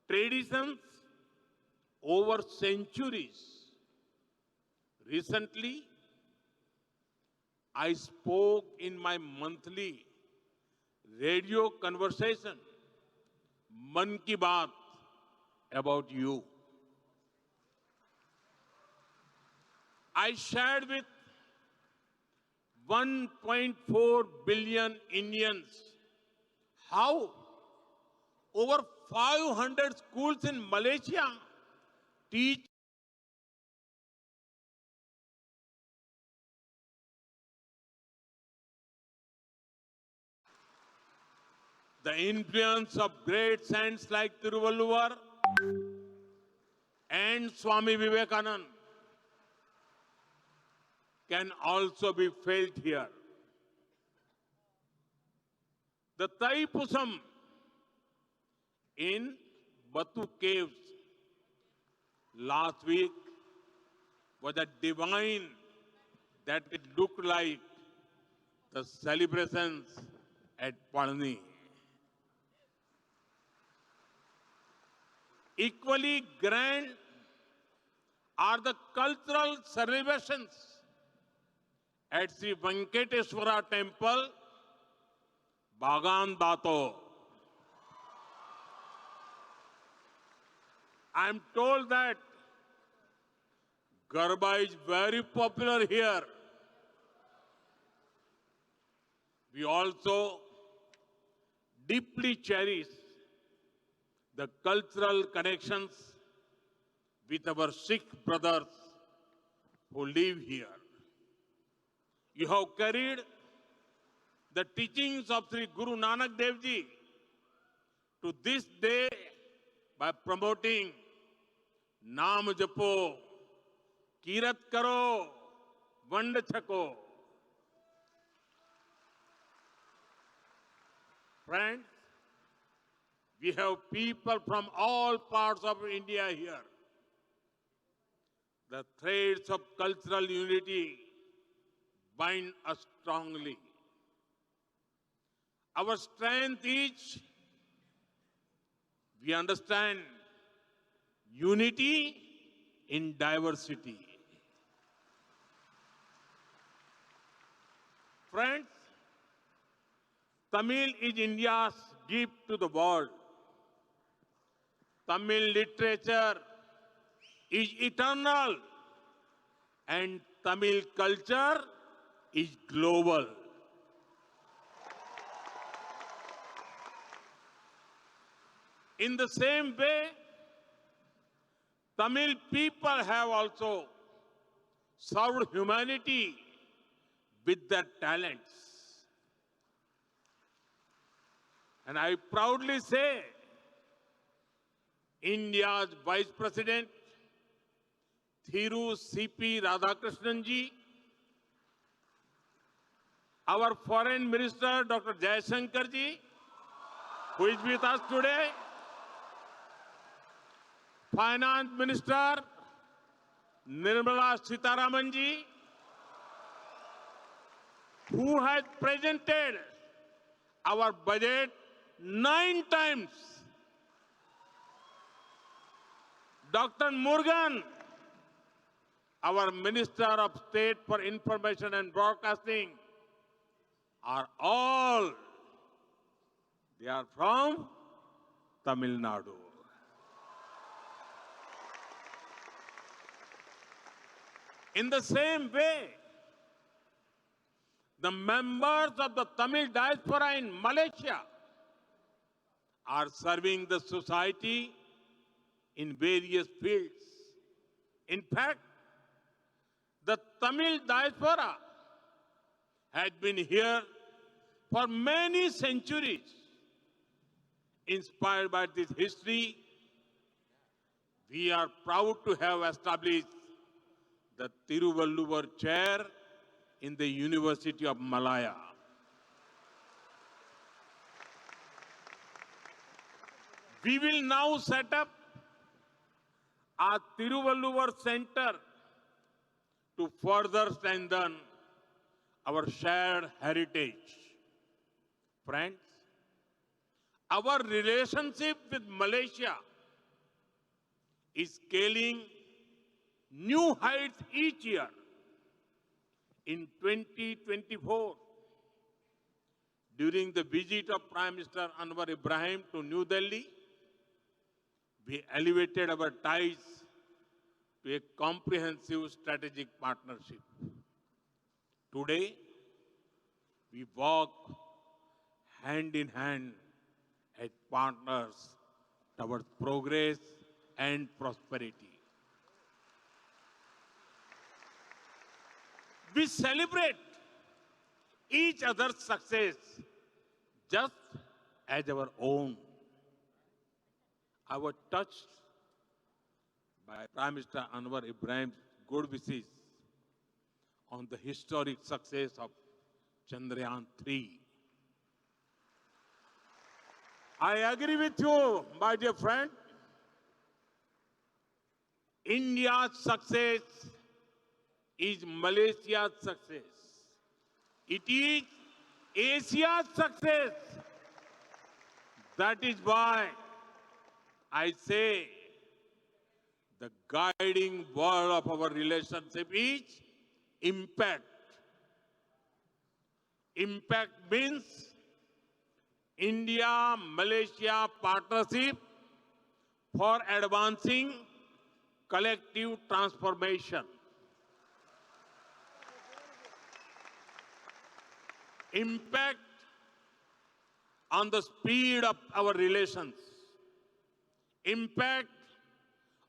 traditions over centuries. Recently, I spoke in my monthly radio conversation, Man Ki Baat, about you. I shared with 1.4 billion Indians how over 500 schools in Malaysia teach the influence of great saints like Tiruvalluvar and Swami Vivekananda can also be felt here. The Taipusam in Batu Caves last week was a divine that it looked like the celebrations at Palani. Equally grand are the cultural celebrations at Sri Venkateswara Temple, Bagan Dato. I am told that Garba is very popular here. We also deeply cherish the cultural connections with our Sikh brothers who live here. You have carried the teachings of Sri Guru Nanak Dev Ji to this day by promoting Naam Japo, Kirat Karo, Vand Chako. Friends, we have people from all parts of India here. The threads of cultural unity bind us strongly. Our strength is we understand unity in diversity. Friends, Tamil is India's gift to the world. Tamil literature is eternal and Tamil culture is global. In the same way, Tamil people have also served humanity with their talents. And I proudly say, India's Vice President, Thiru C.P. Radhakrishnan ji, our Foreign Minister, Dr. Jaishankar ji, who is with us today, Finance Minister, Nirmala Sitharaman ji, who has presented our budget 9 times. Dr. Murugan, our Minister of State for Information and Broadcasting, are all, they are from Tamil Nadu. In the same way, the members of the Tamil diaspora in Malaysia are serving the society in various fields. In fact, the Tamil diaspora had been here for many centuries. Inspired by this history, we are proud to have established the Tiruvalluvar chair in the University of Malaya. We will now set up a Tiruvalluvar Center to further strengthen our shared heritage. Friends, our relationship with Malaysia is scaling new heights each year. In 2024, during the visit of Prime Minister Anwar Ibrahim to New Delhi, we elevated our ties to a comprehensive strategic partnership. Today, we walk hand in hand as partners towards progress and prosperity. We celebrate each other's success just as our own. I was touched by Prime Minister Anwar Ibrahim's good wishes on the historic success of Chandrayaan 3. I agree with you, my dear friend. India's success is Malaysia's success. It is Asia's success. That is why I say the guiding word of our relationship is impact. Impact means India-Malaysia partnership for advancing collective transformation. Impact on the speed of our relations. Impact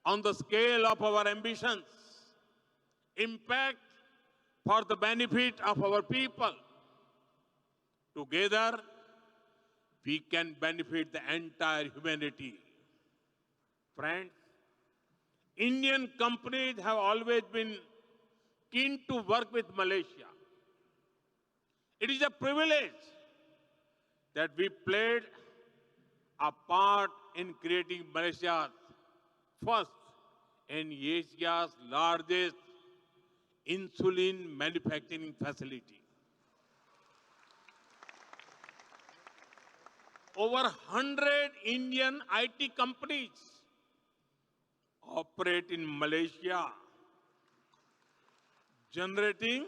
on the scale of our ambitions. Impact for the benefit of our people. Together, we can benefit the entire humanity. Friends, Indian companies have always been keen to work with Malaysia. It is a privilege that we played a part in creating Malaysia's first and Asia's largest insulin manufacturing facility. Over 100 Indian IT companies operate in Malaysia, generating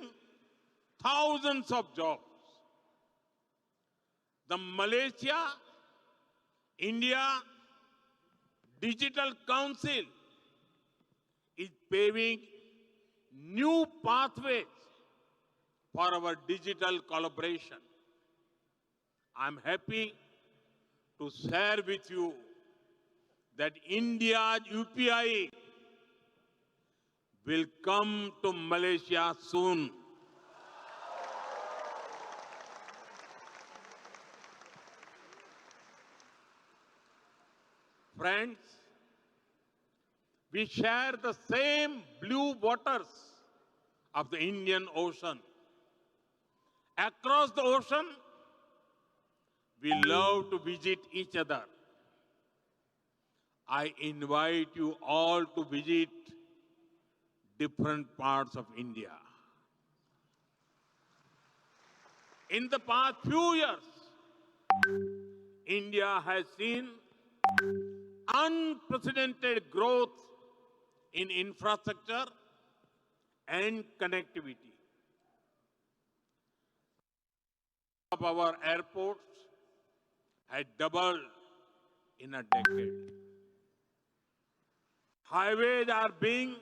thousands of jobs. The Malaysia-India Digital Council is paving new pathways for our digital collaboration. I'm happy to share with you that India's UPI will come to Malaysia soon. Friends, we share the same blue waters of the Indian Ocean. Across the ocean, we love to visit each other. I invite you all to visit different parts of India. In the past few years, India has seen unprecedented growth in infrastructure and connectivity. Of our airports had doubled in a decade. Highways are being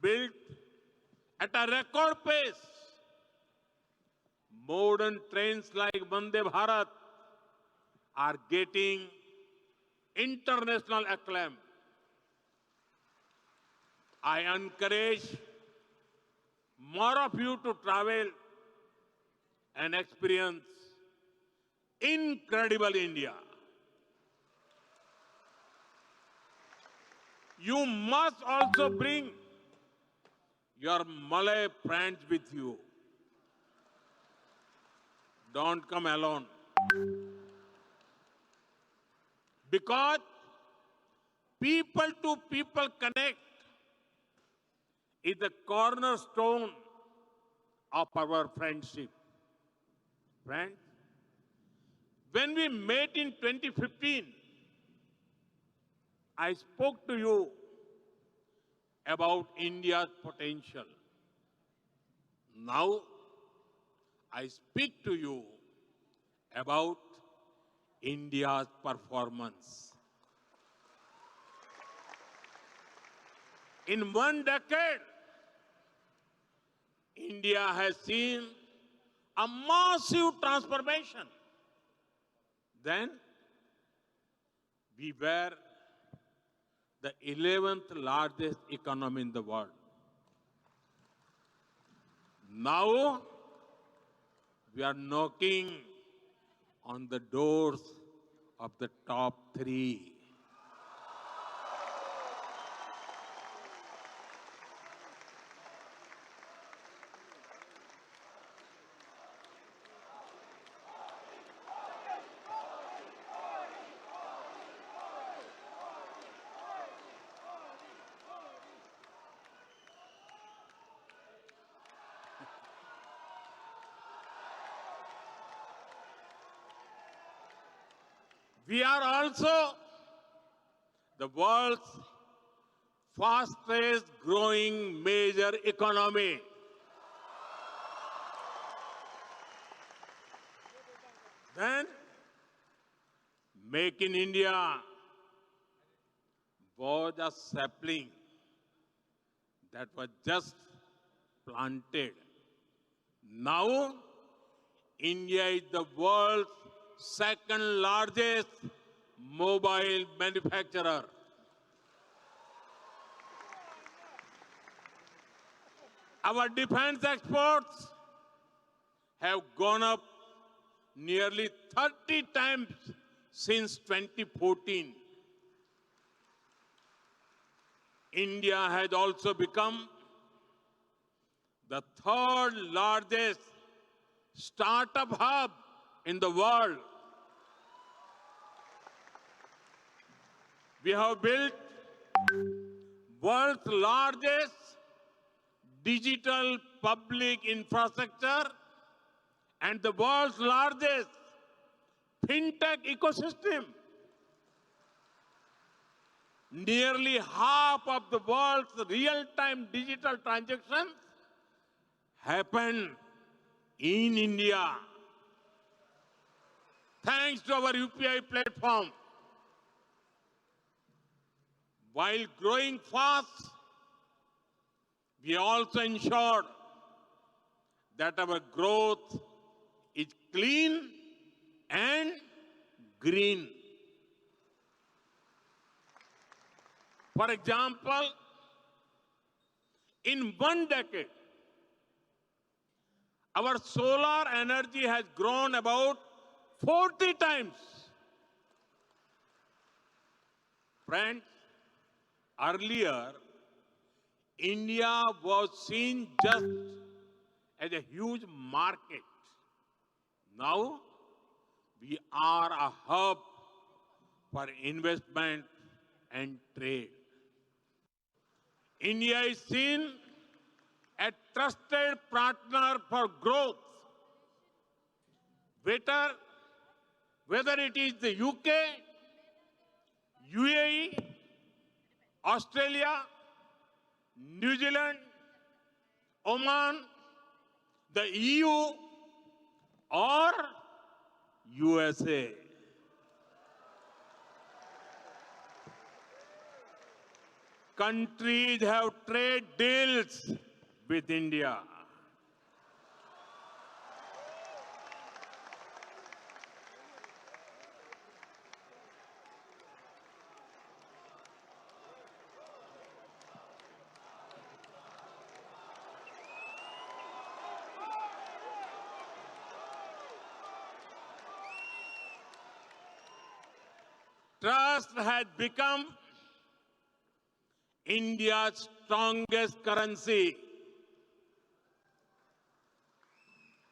built at a record pace. Modern trains like Vande Bharat are getting international acclaim. I encourage more of you to travel and experience incredible India. You must also bring your Malay friends with you. Don't come alone. Because people-to-people connect is the cornerstone of our friendship. Friends, when we met in 2015, I spoke to you about India's potential. Now, I speak to you about India's performance. In one decade, India has seen a massive transformation. Then, we were the 11th largest economy in the world. Now, we are knocking on the doors of the top 3. We are also the world's fastest growing major economy. Then, Make in India was a sapling that was just planted. Now, India is the world's second largest mobile manufacturer. Our defense exports have gone up nearly 30 times since 2014. India has also become the third largest startup hub in the world. We have built world's largest digital public infrastructure and the world's largest fintech ecosystem. Nearly half of the world's real-time digital transactions happen in India. Thanks to our UPI platform. While growing fast, we also ensured that our growth is clean and green. For example, in one decade, our solar energy has grown about 40 times. Friends, earlier, India was seen just as a huge market. Now, we are a hub for investment and trade. India is seen a trusted partner for growth. Whether it is the UK, UAE, Australia, New Zealand, Oman, the EU, or USA. Countries have trade deals with India. Trust has become India's strongest currency.